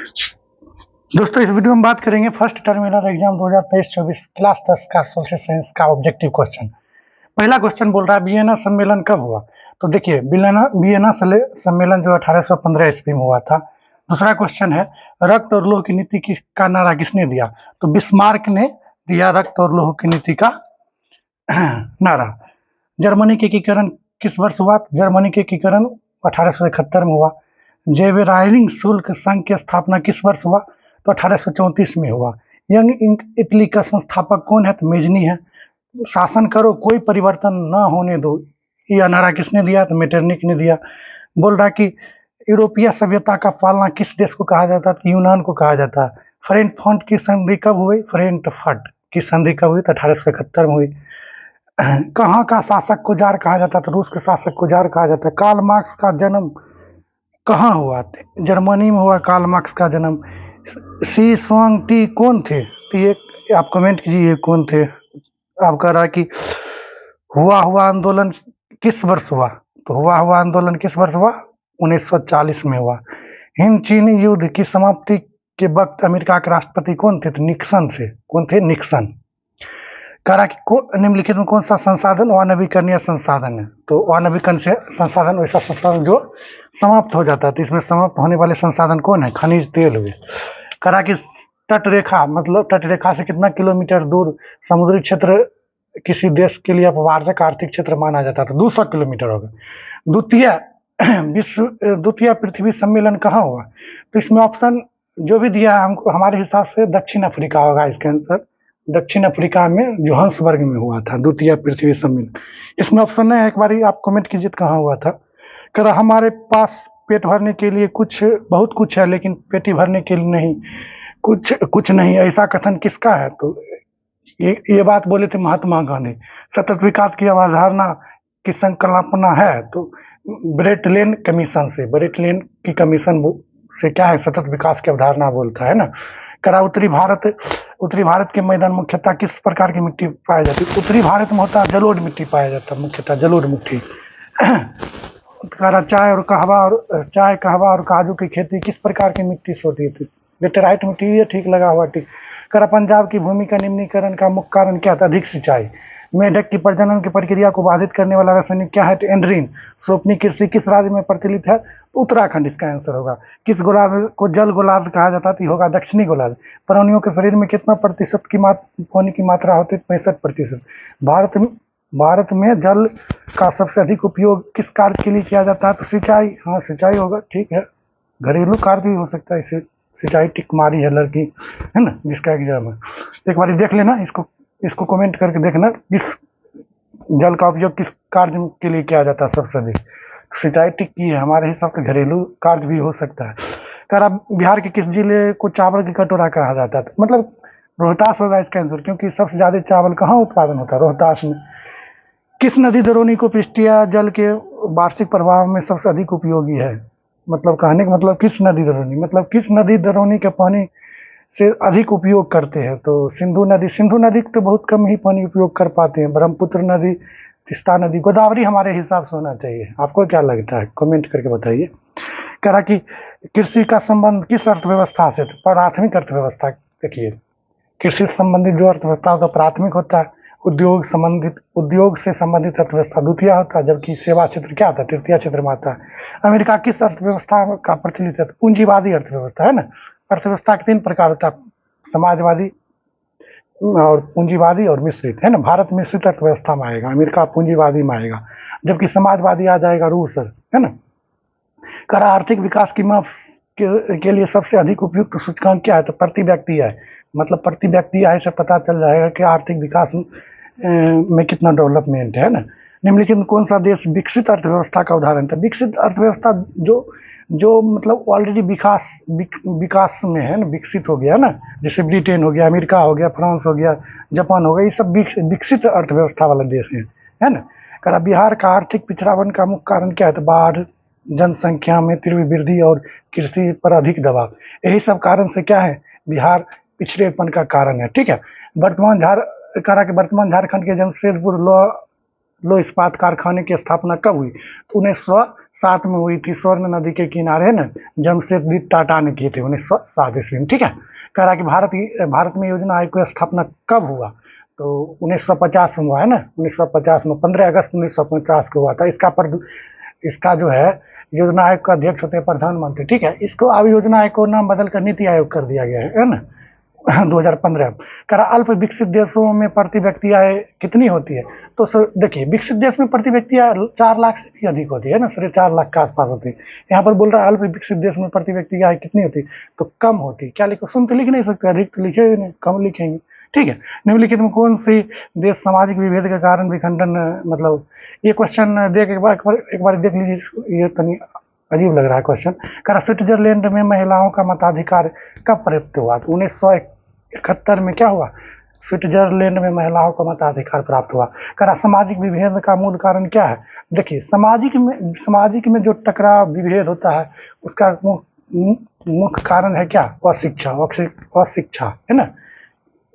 दोस्तों इस वीडियो में बात करेंगे फर्स्ट टर्मिनल एग्जाम 2023-24 क्लास 10 का सोशल साइंस का ऑब्जेक्टिव क्वेश्चन। पहला क्वेश्चन बोल रहा है वियना सम्मेलन कब हुआ। तो देखिए वियना सम्मेलन जो 1815 ईस्वी में हुआ था। दूसरा क्वेश्चन है रक्त और लौह की नीति का नारा किसने दिया। तो बिस्मार्क ने दिया रक्त और लौह की नीति का नारा। जर्मनी के एकीकरण किस वर्ष हुआ। जर्मनी के एकीकरण 1871 में हुआ। जेवेराइनिंग शुल्क संघ की स्थापना किस वर्ष हुआ। तो 1834 में हुआ। यंग इटली का संस्थापक कौन है। तो मेजनी है। शासन करो कोई परिवर्तन न होने दो, यह नारा किसने दिया। तो मेटरनिक ने दिया। बोल रहा कि यूरोपीय सभ्यता का पालना किस देश को कहा जाता है। तो यूनान को कहा जाता है। फ्रेंकफर्ट की संधि कब हुई। फ्रेंकफर्ट की संधि कब हुई। तो 1871 में हुई। कहाँ का शासक को जार कहा जाता है। तो रूस के शासक को जार कहा जाता है। कार्ल मार्क्स का जन्म कहाँ हुआ। जर्मनी में हुआ कार्ल मार्क्स का जन्म। सी स्वांग टी कौन थे। तो ये आप कमेंट कीजिए ये कौन थे। आप कह रहा है कि हुआ आंदोलन किस वर्ष हुआ। तो हुआ आंदोलन किस वर्ष हुआ। 1940 में हुआ। हिंद चीन युद्ध की समाप्ति के वक्त अमेरिका के राष्ट्रपति कौन थे। तो निक्सन से। कौन थे। निक्सन। कह रहा कि निम्नलिखित में कौन सा संसाधन अनवीकरणीय संसाधन है। तो अनवीकरणीय संसाधन वैसा संसाधन जो समाप्त हो जाता है। तो इसमें समाप्त होने वाले संसाधन कौन है। खनिज तेल हुए। कह रहा कि तट रेखा मतलब तट रेखा से कितना किलोमीटर दूर समुद्री क्षेत्र किसी देश के लिए अपवार्जक आर्थिक क्षेत्र माना जाता है। तो 200 किलोमीटर होगा। द्वितीय पृथ्वी सम्मेलन कहाँ हुआ। तो इसमें ऑप्शन जो भी दिया है हमको हमारे हिसाब से दक्षिण अफ्रीका होगा इसके आंसर। दक्षिण अफ्रीका में जोहान्सबर्ग में हुआ था द्वितीय पृथ्वी सम्मेलन। इसमें ऑप्शन है एक बार आप कमेंट कीजिए कहाँ हुआ था। कह रहा हमारे पास पेट भरने के लिए बहुत कुछ है लेकिन पेटी भरने के लिए नहीं, कुछ नहीं, ऐसा कथन किसका है। तो ये बात बोले थे महात्मा गांधी। सतत विकास की अवधारणा की संकल्पना है। तो ब्रेटलेन कमीशन से। ब्रेटलेन की कमीशन से क्या है सतत विकास की अवधारणा बोलता है ना। करा उत्तरी भारत के मैदान मुख्यतः किस प्रकार की मिट्टी पाई जाती है। उत्तरी भारत में होता है जलोढ़ मिट्टी पाया जाता है, मुख्यतः जलोढ़ मिट्टी। चाय कहवा और काजू की खेती किस प्रकार की मिट्टी से होती थी। लेटेराइट मिट्टी। ये ठीक लगा हुआ ठीक। करा पंजाब की भूमि का निम्नीकरण का मुख्य कारण क्या था। अधिक सिंचाई। मेढक की प्रजनन की प्रक्रिया को बाधित करने वाला रासायनिक क्या है। तो एंड्रीन। सोपनी कृषि किस राज्य में प्रचलित है। उत्तराखंड इसका आंसर होगा। किस गोलार्ध को जल गोलार्ध कहा जाता है। होगा दक्षिणी गोलार्ध। प्राणियों के शरीर में कितना प्रतिशत की पानी की मात्रा होती है। 65%। भारत में जल का सबसे अधिक उपयोग किस कार्य के लिए किया जाता है। तो सिंचाई। हाँ सिंचाई होगा ठीक है। घरेलू कार्य भी हो सकता है। इसे सिंचाई टिक मारी है लड़की है ना जिसका एग्जाम है। एक बार देख लेना इसको कमेंट करके देखना किस जल का उपयोग किस कार्य के लिए किया जाता है सबसे अधिक। सिंचाई टिक की है। हमारे हिसाब से घरेलू कार्य भी हो सकता है। कह रहा बिहार के किस जिले को चावल की कटोरा कहा जाता है। मतलब रोहतास होगा इसका आंसर, क्योंकि सबसे ज्यादा चावल कहाँ उत्पादन होता है। रोहतास में। किस नदी दरोनी को पृष्ठीय जल के वार्षिक प्रवाह में सबसे अधिक उपयोगी है। मतलब कहने का मतलब किस नदी दरोनी मतलब किस नदी दरोनी के पानी से अधिक उपयोग करते हैं। तो सिंधु नदी तो बहुत कम ही पानी उपयोग कर पाते हैं। ब्रह्मपुत्र नदी, तिस्ता नदी, गोदावरी हमारे हिसाब से होना चाहिए। आपको क्या लगता है कमेंट करके बताइए। कह रहा कि कृषि का संबंध किस अर्थव्यवस्था से। तो प्राथमिक अर्थव्यवस्था। देखिए कृषि से संबंधित जो अर्थव्यवस्था होता है प्राथमिक होता है। उद्योग से संबंधित अर्थव्यवस्था द्वितीय होता है, जबकि सेवा क्षेत्र क्या होता है तृतीय क्षेत्र में आता है। अमेरिका किस अर्थव्यवस्था का प्रचलित है। पूंजीवादी अर्थव्यवस्था है ना। अर्थव्यवस्था के 3 प्रकार होता है, समाजवादी और पूंजीवादी और मिश्रित है ना। भारत मिश्रित अर्थव्यवस्था में आएगा, अमेरिका पूंजीवादी में आएगा, जबकि समाजवादी आ जाएगा रूस है ना। कर आर्थिक विकास की माप के लिए सबसे अधिक उपयुक्त सूचकांक क्या है। तो प्रति व्यक्ति आय। मतलब प्रति व्यक्ति आय से पता चल जाएगा कि आर्थिक विकास में कितना डेवलपमेंट है ना। निम्नलिखित में कौन सा देश विकसित अर्थव्यवस्था का उदाहरण था। विकसित अर्थव्यवस्था जो मतलब ऑलरेडी विकास में है ना, विकसित हो गया ना। जैसे ब्रिटेन हो गया, अमेरिका हो गया, फ्रांस हो गया, जापान हो गया, ये सब विकसित अर्थव्यवस्था वाला देश है ना। करा बिहार का आर्थिक पिछड़ापन का मुख्य कारण क्या है। तो बाढ़, जनसंख्या में तीव्र वृद्धि और कृषि पर अधिक दबाव, यही सब कारण से क्या है बिहार पिछड़ेपन का कारण है। ठीक है। वर्तमान झारखंड के जमशेदपुर लो इस्पात कारखाने की स्थापना कब हुई? तो 1907 में हुई थी, स्वर्ण नदी के किनारे ना, जमशेदजी टाटा ने किए थे 1907 ईस्वी में। ठीक है, कह रहा कि भारत में योजना आयोग की स्थापना कब हुआ? तो 1950 में हुआ है ना, 1950 में 15 अगस्त 1950 को हुआ था। इसका जो है योजना आयोग का अध्यक्ष होते हैं प्रधानमंत्री। ठीक है, इसको अब योजना आयोग को नाम बदल कर नीति आयोग कर दिया गया है ना 2015। कह रहा अल्प विकसित देशों में प्रति व्यक्ति आय कितनी होती है? तो देखिए, विकसित देश में प्रति व्यक्ति आय 4 लाख से भी अधिक होती है ना, 4.5 लाख के आसपास होती है। यहाँ पर बोल रहा है अल्प विकसित देश में प्रति व्यक्ति आय कितनी होती है? तो कम होती है। क्या लिखो? सुन तो लिख नहीं सकते, अधिक तो लिखे नहीं, कम लिखेंगे। ठीक है, निम्नलिखित में कौन सी देश सामाजिक विभेद के कारण विखंडन, मतलब ये क्वेश्चन देख एक बार देख लीजिए, ये तनी अजीब लग रहा है क्वेश्चन। कह रहा स्विट्जरलैंड में महिलाओं का मताधिकार कब प्राप्त हुआ? तो 1971 में क्या हुआ? स्विट्जरलैंड में महिलाओं का मताधिकार प्राप्त हुआ। कह रहा सामाजिक विभेद का मूल कारण क्या है? देखिए, सामाजिक में जो टकराव विभेद होता है उसका मुख्य कारण है क्या? अशिक्षा है ना।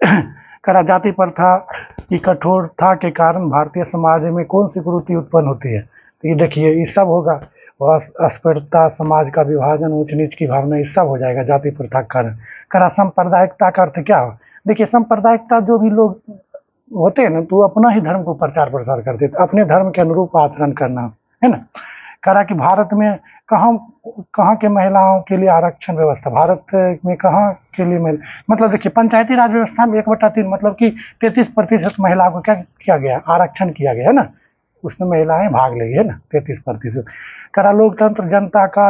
कह रहा जाति प्रथा की कठोरता के कारण भारतीय समाज में कौन सी कुरीति उत्पन्न होती है? तो ये देखिए, ये सब होगा, अस्पृश्यता, समाज का विभाजन, ऊंच नीच की भावना, ये सब हो जाएगा जाति प्रथा के कारण। कह रहा सांप्रदायिकता का अर्थ क्या हो? देखिए, सांप्रदायिकता जो भी लोग होते हैं ना, तो अपना ही धर्म को प्रचार प्रसार करते थे, अपने धर्म के अनुरूप आचरण करना, है ना। कह रहा कि भारत में कहाँ के महिलाओं के लिए आरक्षण व्यवस्था? भारत में कहाँ के लिए मतलब देखिए, पंचायती राज व्यवस्था में 1/3 मतलब कि 33% महिलाओं को क्या किया गया? आरक्षण किया गया है ना, उसमें महिलाएं भाग लेगी, है ना, 33%। कह रहा लोकतंत्र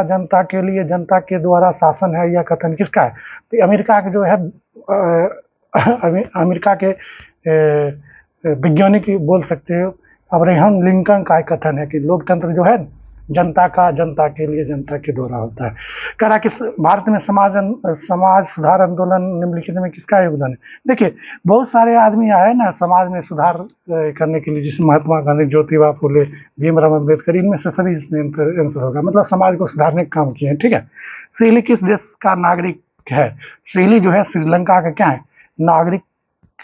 जनता के लिए, जनता के द्वारा शासन है, यह कथन किसका है? तो अमेरिका के जो है अमेरिका के वैज्ञानिक बोल सकते हो, अब्राहम लिंकन का कथन है कि लोकतंत्र जो है जनता के लिए, जनता के द्वारा होता है। कह रहा कि भारत में समाज सुधार आंदोलन निम्नलिखित में किसका योगदान है? देखिए, बहुत सारे आदमी आए ना समाज में सुधार करने के लिए, जैसे महात्मा गांधी, ज्योतिबा फुले, भीमराव अम्बेडकर, इनमें से सभी आंसर होगा, मतलब समाज को सुधारने का काम किए हैं। ठीक है, सिहली किस देश का नागरिक है? सिहली जो है श्रीलंका का क्या है? नागरिक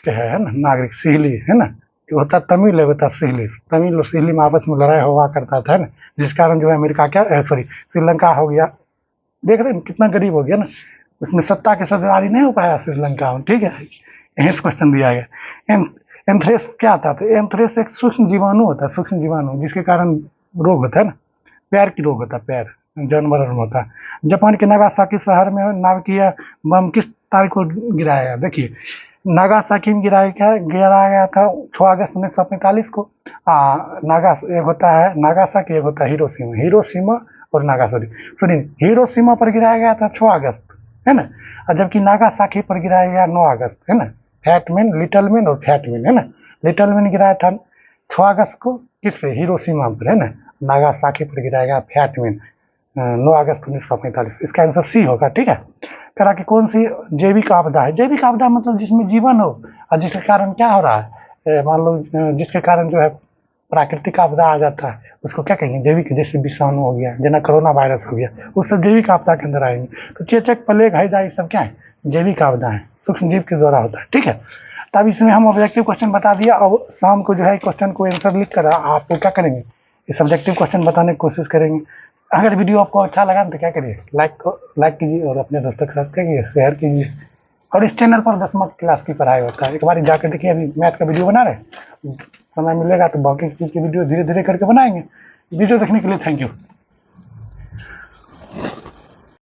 है ना, नागरिक सिहली है ना, होता तमिल है, होता सिहली। तमिल और सिहली में आपस में लड़ाई हुआ करता था ना, जिस कारण जो है अमेरिका श्रीलंका हो गया। देख रहे हैं कितना गरीब हो गया ना, उसमें सत्ता के सरदारी नहीं हो पाया श्रीलंका में। ठीक है, यही क्वेश्चन दिया गया। एंथ्रेक्स क्या था? तो एंथ्रेक्स एक सूक्ष्म जीवाणु होता है, सूक्ष्म जीवाणु जिसके कारण रोग होता है ना, पैर की रोग होता है, पैर जानवर में होता है। जापान के नागासाकी शहर में नाभिकीय बम किस तारीख को गिराया गया? देखिए, नागासाकी में गिराया गया था 6 अगस्त 1945 को। एक होता है नागासाकी, एक होता है हिरोशिमा और नागासाकी। सुनिए, हिरोशिमा पर गिराया गया था 6 अगस्त, है ना, और जबकि नागासाकी पर गिराया गया 9 अगस्त, है ना। लिटिल मैन और फैट मैन, है ना। लिटिल मैन गिराया था 6 अगस्त को, किस पे? हिरोशिमा पर, है ना। नागासाकी पर गिराया गया फैट मैन 9 अगस्त 1945। इसका आंसर सी होगा। ठीक है, करा कि कौन सी जैविक आपदा है? जैविक आपदा मतलब जिसमें जीवन हो और जिसके कारण क्या हो रहा है, मान लो जिसके कारण जो है प्राकृतिक आपदा आ जाता है, उसको क्या कहेंगे? जैविक। जैसे विषाणु हो गया, जना कोरोना वायरस हो गया, वो सब जैविक आपदा के अंदर आएंगे। तो चेचक, प्लेग, हैजा, ये सब क्या है? जैविक आपदा है, सूक्ष्म जीव के द्वारा होता है। ठीक है, तब इसमें हम ऑब्जेक्टिव क्वेश्चन बता दिया। अब शाम को जो है क्वेश्चन को आंसर लिख कर आपको क्या करेंगे? ये सब्जेक्टिव क्वेश्चन बताने की कोशिश करेंगे। अगर वीडियो आपको अच्छा लगा तो क्या करिए? लाइक कीजिए और अपने दोस्तों के साथ करिए, शेयर कीजिए। और इस चैनल पर 10वीं क्लास की पढ़ाई होता है, एक बार जाकर देखिए। अभी मैथ का वीडियो बना रहे, समय मिलेगा तो बाकी चीज़ की वीडियो धीरे धीरे करके बनाएंगे। वीडियो देखने के लिए थैंक यू।